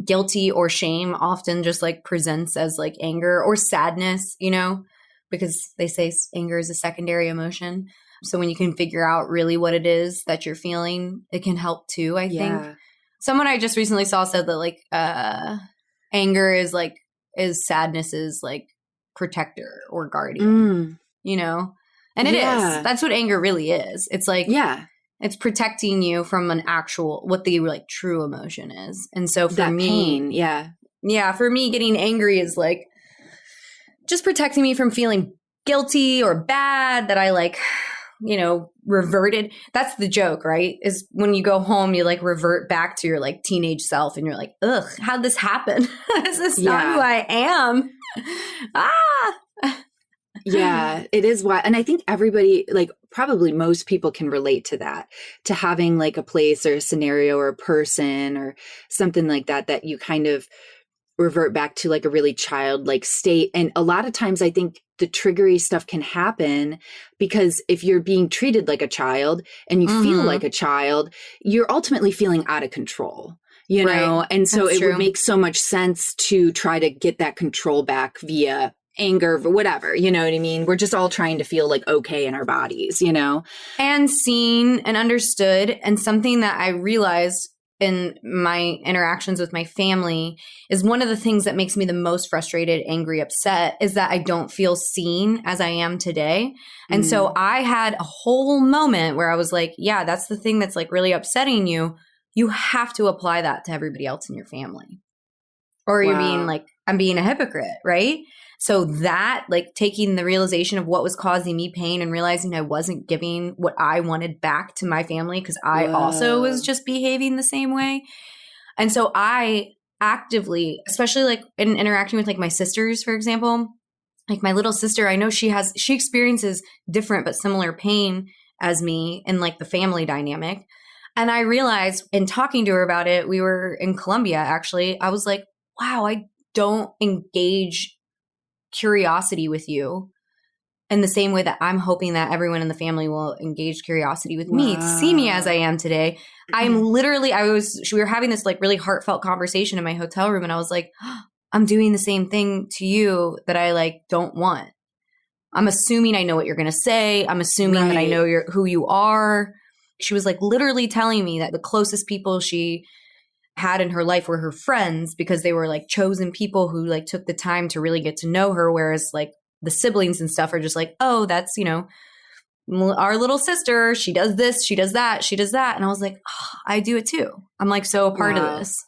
guilty or shame often just like presents as like anger or sadness, you know, because they say anger is a secondary emotion. So when you can figure out really what it is that you're feeling, it can help too, I think. Someone I just recently saw said that like anger is sadness's like protector or guardian, you know? And it is. That's what anger really is. It's like it's protecting you from an actual, what the like true emotion is. And so for that me, pain, for me getting angry is like just protecting me from feeling guilty or bad that I like, you know, reverted. That's the joke, right? Is when you go home, you like revert back to your like teenage self and you're like, ugh, how'd this happen? Is this not who I am? Yeah, it is why. And I think everybody, like probably most people can relate to that, to having like a place or a scenario or a person or something like that, that you kind of revert back to like a really childlike state. And a lot of times I think the triggery stuff can happen because if you're being treated like a child and you feel like a child, you're ultimately feeling out of control. You know, and so it would make so much sense to try to get that control back via anger, whatever, you know what I mean? We're just all trying to feel like okay in our bodies, you know? And seen and understood. And something that I realized in my interactions with my family is one of the things that makes me the most frustrated, angry, upset is that I don't feel seen as I am today. And so I had a whole moment where I was like, yeah, that's the thing that's like really upsetting you. You have to apply that to everybody else in your family. Or you're being like, I'm being a hypocrite, right? So that like taking the realization of what was causing me pain and realizing I wasn't giving what I wanted back to my family because I also was just behaving the same way. And so I actively, especially like in interacting with like my sisters, for example, like my little sister, I know she experiences different but similar pain as me in like the family dynamic. And I realized in talking to her about it, we were in Colombia, actually, I was like, wow, I don't engage curiosity with you in the same way that I'm hoping that everyone in the family will engage curiosity with me to see me as I am today. I'm literally, we were having this like really heartfelt conversation in my hotel room. And I was like, I'm doing the same thing to you that I like don't want. I'm assuming I know what you're going to say. I'm assuming that I know who you are. She was like literally telling me that the closest people she had in her life were her friends because they were like chosen people who like took the time to really get to know her. Whereas like the siblings and stuff are just like, oh, that's, you know, our little sister. She does this, she does that, she does that. And I was like, oh, I do it too. I'm like so a part of this.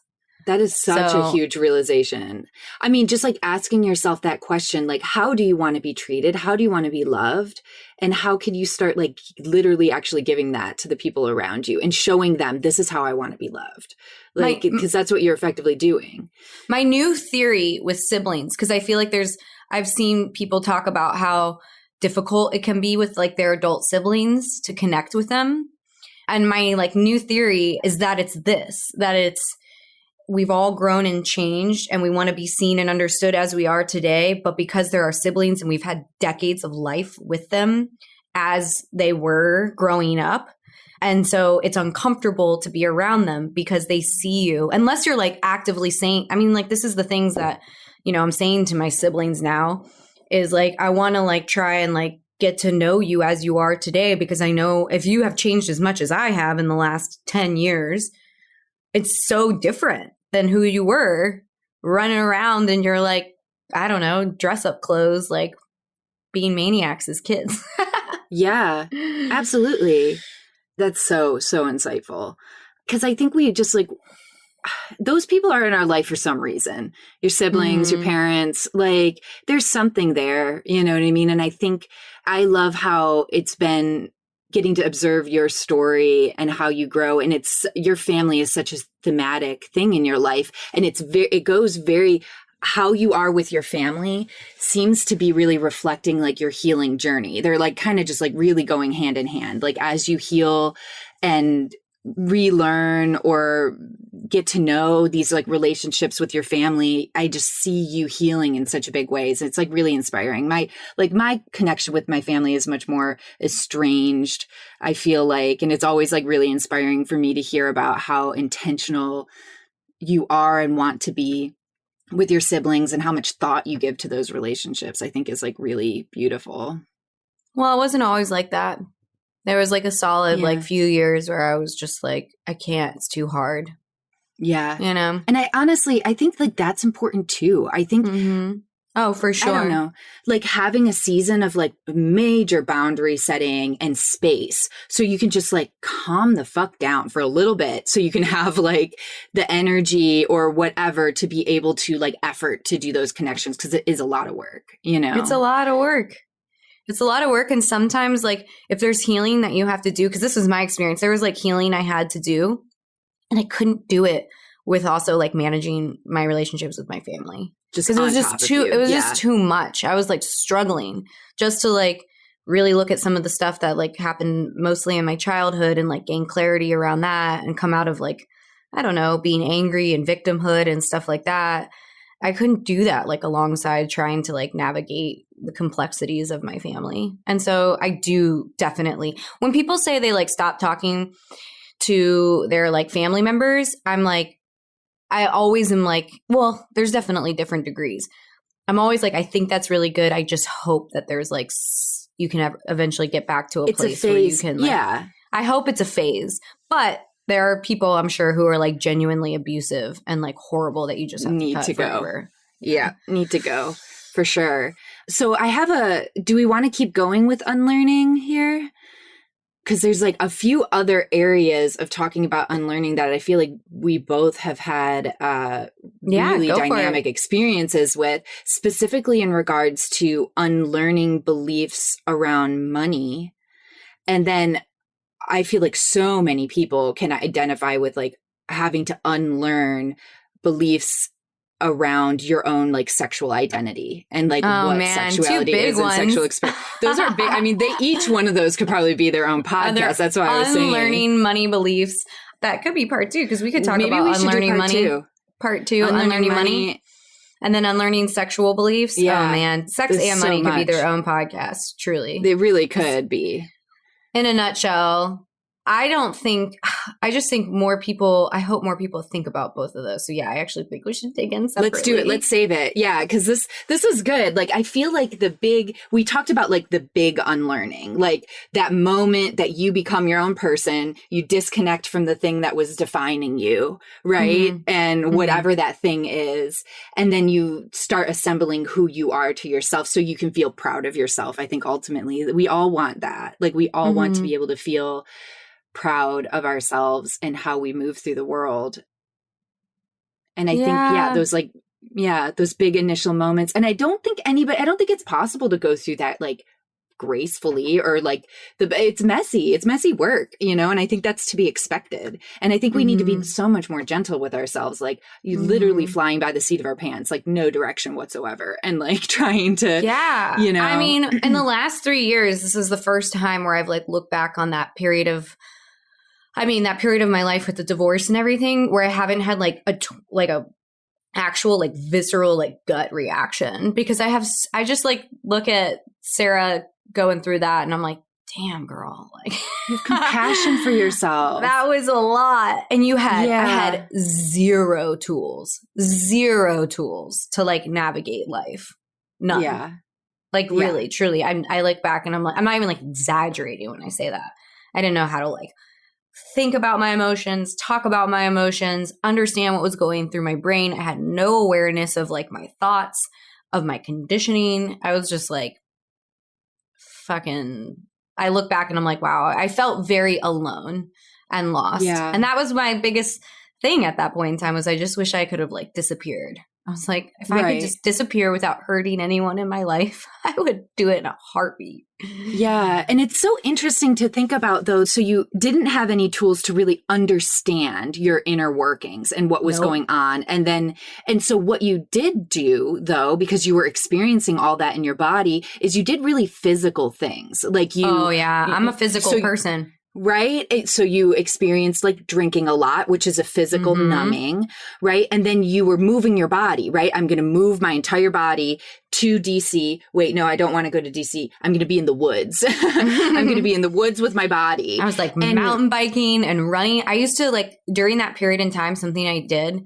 That is such a huge realization. I mean, just like asking yourself that question, like, how do you want to be treated? How do you want to be loved? And how can you start like literally actually giving that to the people around you and showing them this is how I want to be loved? Like, because that's what you're effectively doing. My new theory with siblings, because I feel like I've seen people talk about how difficult it can be with like their adult siblings to connect with them. And my like new theory is that we've all grown and changed and we want to be seen and understood as we are today. But because there are siblings and we've had decades of life with them as they were growing up. And so it's uncomfortable to be around them because they see you, unless you're like actively saying, I mean, like this is the things that, you know, I'm saying to my siblings now is like, I want to like try and like get to know you as you are today, because I know if you have changed as much as I have in the last 10 years, it's so different than who you were running around and you're like, I don't know, dress up clothes, like being maniacs as kids. Yeah, absolutely. That's so insightful. Because I think we just like, those people are in our life for some reason. Your siblings, your parents, like there's something there, you know what I mean? And I think I love how it's been getting to observe your story and how you grow. And it's, your family is such a thematic thing in your life. And it goes very, how you are with your family seems to be really reflecting like your healing journey. They're like kind of just like really going hand in hand. Like as you heal and relearn or get to know these like relationships with your family, I just see you healing in such big ways. It's like really inspiring. My connection with my family is much more estranged, I feel like, and it's always like really inspiring for me to hear about how intentional you are and want to be with your siblings and how much thought you give to those relationships. I think is like really beautiful. Well, it wasn't always like that. There was like a solid like few years where I was just like, I can't, it's too hard. Yeah. You know? And I think like that's important too. I think, oh, for sure. I don't know, like having a season of like major boundary setting and space so you can just like calm the fuck down for a little bit so you can have like the energy or whatever to be able to like effort to do those connections. Cause it is a lot of work, you know? It's a lot of work. It's a lot of work. And sometimes like if there's healing that you have to do, because this was my experience, there was like healing I had to do and I couldn't do it with also like managing my relationships with my family. Just because it was just too, it was just too much. I was like struggling just to like really look at some of the stuff that like happened mostly in my childhood and like gain clarity around that and come out of like, I don't know, being angry and victimhood and stuff like that. I couldn't do that like alongside trying to like navigate the complexities of my family. And so I do definitely, when people say they like stop talking to their like family members, I'm like, I always am like, well, there's definitely different degrees. I'm always like, I think that's really good. I just hope that there's like, you can eventually get back to a place where you can like, I hope it's a phase, but there are people I'm sure who are like genuinely abusive and like horrible that you just have need to cut to forever. go. Yeah, need to go for sure. So I have do we want to keep going with unlearning here? Because there's like a few other areas of talking about unlearning that I feel like we both have had really dynamic experiences with, specifically in regards to unlearning beliefs around money. And then I feel like so many people can identify with like having to unlearn beliefs around your own like sexual identity and like sexuality is and sexual experience. Those are big. I mean, each one of those could probably be their own podcast. That's why I was saying unlearning money beliefs. That could be part 2 because we could talk about unlearning money. Part 2, unlearning money. And then unlearning sexual beliefs. Yeah. Oh man, sex and money could be their own podcast. Truly, they really could be. In a nutshell, I just think more people, I hope more people think about both of those. So yeah, I actually think we should dig in separately. Let's do it. Let's save it. Yeah. Cause this is good. Like, I feel like we talked about like the big unlearning, like that moment that you become your own person, you disconnect from the thing that was defining you. Right. And whatever that thing is. And then you start assembling who you are to yourself so you can feel proud of yourself. I think ultimately we all want that. Like we all want to be able to feel proud of ourselves and how we move through the world. And I think, those big initial moments. And I don't think it's possible to go through that like gracefully or like it's messy work, you know? And I think that's to be expected. And I think we need to be so much more gentle with ourselves. Like you literally flying by the seat of our pants, like no direction whatsoever. And like trying to, you know, I mean, in the last 3 years, this is the first time where I've like looked back on that period of my life with the divorce and everything where I haven't had like a actual like visceral like gut reaction because I just like look at Sarah going through that and I'm like, damn girl, like you have compassion for yourself. That was a lot. And I had zero tools to like navigate life. None. Yeah. Like really, truly. I look back and I'm like, I'm not even like exaggerating when I say that. I didn't know how to like think about my emotions, talk about my emotions, understand what was going through my brain. I had no awareness of like my thoughts, of my conditioning. I was just like, I look back and I'm like, wow, I felt very alone and lost. Yeah. And that was my biggest thing at that point in time was I just wish I could have like disappeared. I was like, if I could just disappear without hurting anyone in my life, I would do it in a heartbeat. Yeah. And it's so interesting to think about those. So you didn't have any tools to really understand your inner workings and what was going on. And so what you did do though, because you were experiencing all that in your body, is you did really physical things. Like you. Oh yeah. I'm a physical person. Right. So you experienced like drinking a lot, which is a physical numbing, right? And then you were moving your body, right? I'm going to move my entire body to DC. Wait, no, I don't want to go to DC. I'm going to be in the woods. I'm going to be in the woods with my body. I was like mountain biking and running. I used to like during that period in time, something I did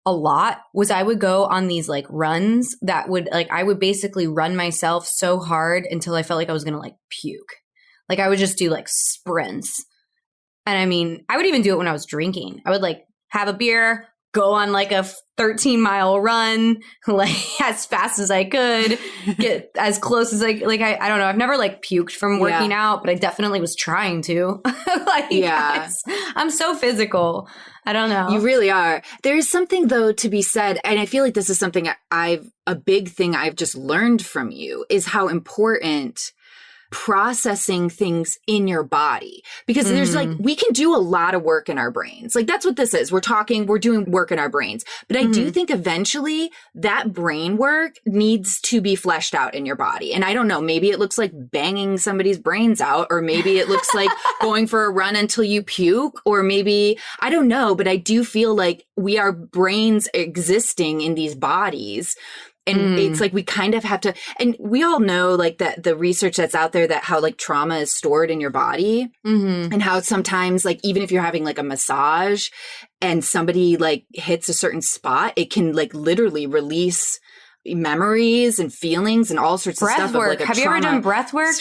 a lot was I would go on these like runs that would like, I would basically run myself so hard until I felt like I was going to like puke. Like I would just do like sprints. And I mean, I would even do it when I was drinking. I would like have a beer, go on like a 13-mile run, like as fast as I could, get as close as I don't know. I've never like puked from working out, but I definitely was trying to. I'm so physical. I don't know. You really are. There's something though to be said. And I feel like this is something a big thing I've just learned from you is how important processing things in your body, because there's like, we can do a lot of work in our brains. Like that's what this is. We're doing work in our brains. But I do think eventually that brain work needs to be fleshed out in your body. And I don't know, maybe it looks like banging somebody's brains out, or maybe it looks like going for a run until you puke, or maybe, I don't know, but I do feel like we are brains existing in these bodies. And it's like, we kind of have to, and we all know like that the research that's out there that how like trauma is stored in your body and how sometimes like, even if you're having like a massage and somebody like hits a certain spot, it can like literally release memories and feelings and all sorts of stuff. Breath work. Like have you ever done breath work?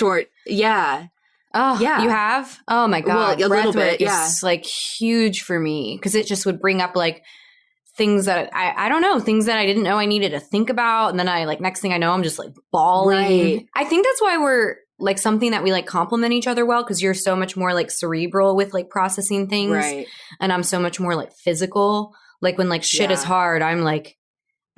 Yeah. Oh, yeah. You have? Oh my God. Well, a little bit, is like huge for me because it just would bring up like things that I don't know, things that I didn't know I needed to think about. And then I like, next thing I know, I'm just like bawling. Right. I think that's why we're like something that we like complement each other well. Cause you're so much more like cerebral with like processing things. Right. And I'm so much more like physical. Like when like shit is hard, I'm like,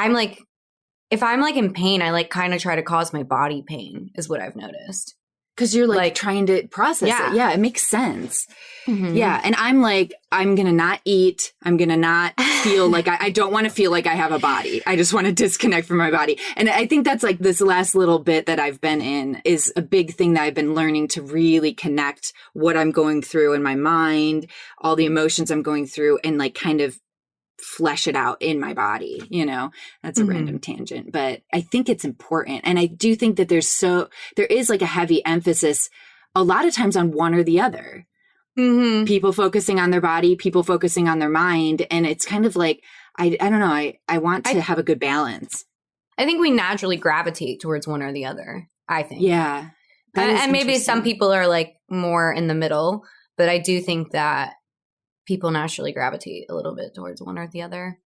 if I'm like in pain, I like kind of try to cause my body pain is what I've noticed. Because you're like trying to process it. Yeah, it makes sense. Yeah. And I'm like, I'm going to not eat. I'm going to not feel like I don't want to feel like I have a body. I just want to disconnect from my body. And I think that's like this last little bit that I've been in is a big thing that I've been learning to really connect what I'm going through in my mind, all the emotions I'm going through, and like kind of flesh it out in my body, you know. That's a random tangent, but I think it's important. And I do think that there is like a heavy emphasis a lot of times on one or the other. People focusing on their body, people focusing on their mind. And it's kind of like, I don't know, I want to have a good balance. I think we naturally gravitate towards one or the other, I think. Yeah. And maybe some people are like more in the middle, but I do think that people naturally gravitate a little bit towards one or the other.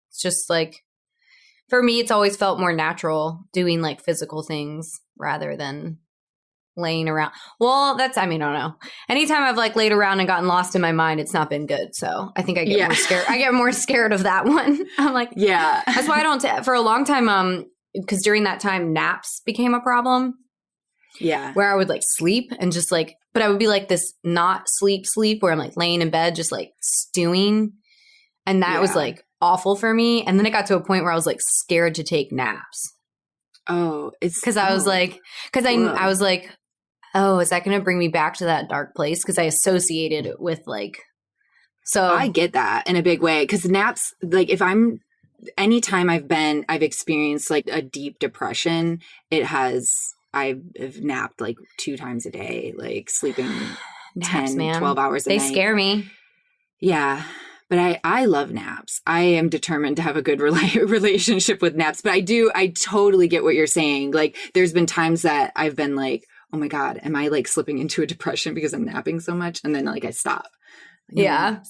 It's just like, for me, it's always felt more natural doing like physical things rather than laying around. Well, I don't know. Anytime I've like laid around and gotten lost in my mind, it's not been good. So I think I get more scared. I get more scared of that one. I'm like, that's why I don't, for a long time, because during that time, naps became a problem. Yeah. Where I would like sleep and just like, but I would be like this not sleep where I'm like laying in bed, just like stewing. And that was like awful for me. And then it got to a point where I was like scared to take naps. Oh, it's because I was like, I was like, oh, is that going to bring me back to that dark place? Because I associated it with like, so I get that in a big way. Because naps, like anytime I've experienced like a deep depression, I've napped like 2 times a day, like sleeping naps, 10, 12 hours a night. They scare me. Yeah. But I love naps. I am determined to have a good relationship with naps. But I totally get what you're saying. Like there's been times that I've been like, oh my God, am I like slipping into a depression because I'm napping so much? And then like I stop. No.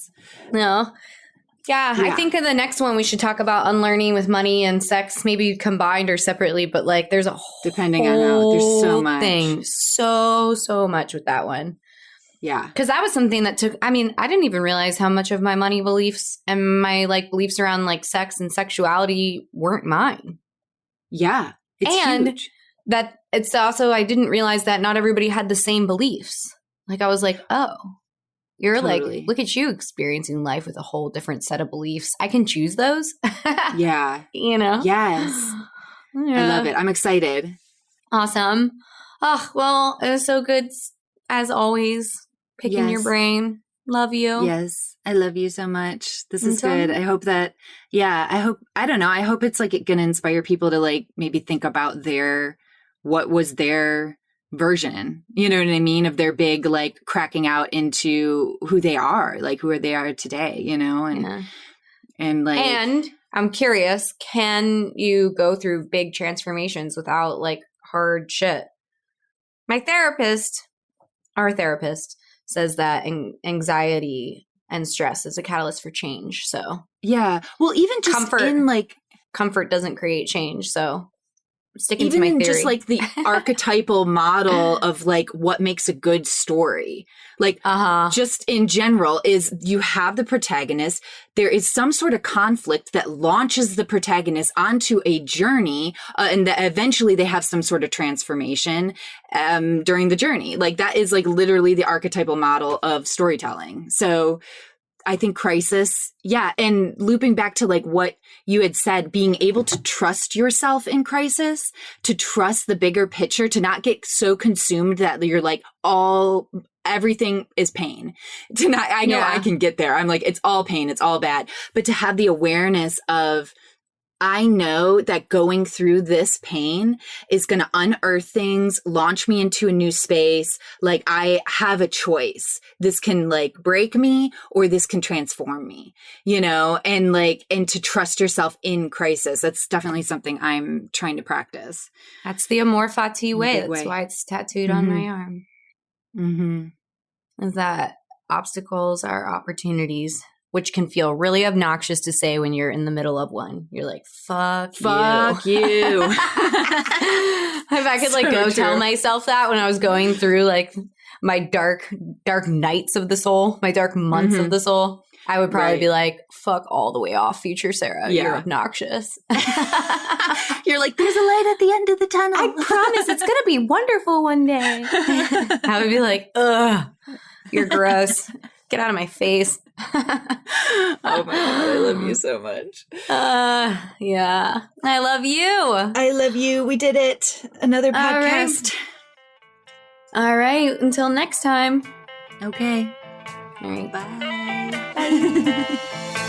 Yeah, I think in the next one we should talk about unlearning with money and sex, maybe combined or separately, but like there's a whole depending on how there's so much thing, so much with that one. Yeah. Because that was something that took, I mean, I didn't even realize how much of my money beliefs and my like beliefs around like sex and sexuality weren't mine. Yeah. It's huge. That it's also, I didn't realize that not everybody had the same beliefs. Like I was like, oh, you're Totally. like, look at you experiencing life with a whole different set of beliefs. I can choose those. Yeah. You know? Yes. Yeah. I love it. I'm excited. Awesome. Oh, well, it was so good as always. Picking your brain. Love you. Yes. I love you so much. This is good. I hope that, I don't know. I hope it's like going to inspire people to like maybe think about what was their version, you know what I mean? Of their big, like cracking out into who they are, like who they are today, you know? And like. And I'm curious, can you go through big transformations without like hard shit? Our therapist, says that anxiety and stress is a catalyst for change. So yeah, well, even just comfort doesn't create change. So I'm sticking to even my in theory. Just like the archetypal model of like what makes a good story, like just in general, is you have the protagonist. There is some sort of conflict that launches the protagonist onto a journey, and that eventually they have some sort of transformation during the journey. Like that is like literally the archetypal model of storytelling. So I think crisis, and looping back to like what you had said, being able to trust yourself in crisis, to trust the bigger picture, to not get so consumed that you're like everything is pain. I know I can get there. I'm like, it's all pain. It's all bad. But to have the awareness of, I know that going through this pain is going to unearth things, launch me into a new space. Like I have a choice. This can like break me or this can transform me, you know, and to trust yourself in crisis. That's definitely something I'm trying to practice. That's the Amor Fati way. That's why it's tattooed on my arm. Mm-hmm. Is that obstacles are opportunities, which can feel really obnoxious to say when you're in the middle of one. You're like, fuck you. If I could like go tell myself that when I was going through like my dark nights of the soul, my dark months of the soul, I would probably be like, fuck all the way off, future Sarah. Yeah. You're obnoxious. You're like, there's a light at the end of the tunnel. I promise it's going to be wonderful one day. I would be like, ugh, you're gross. Get out of my face. Oh my God, I love you so much. Yeah. I love you. I love you. We did it. Another podcast. All right. Until next time. Okay. All right. Bye. Bye.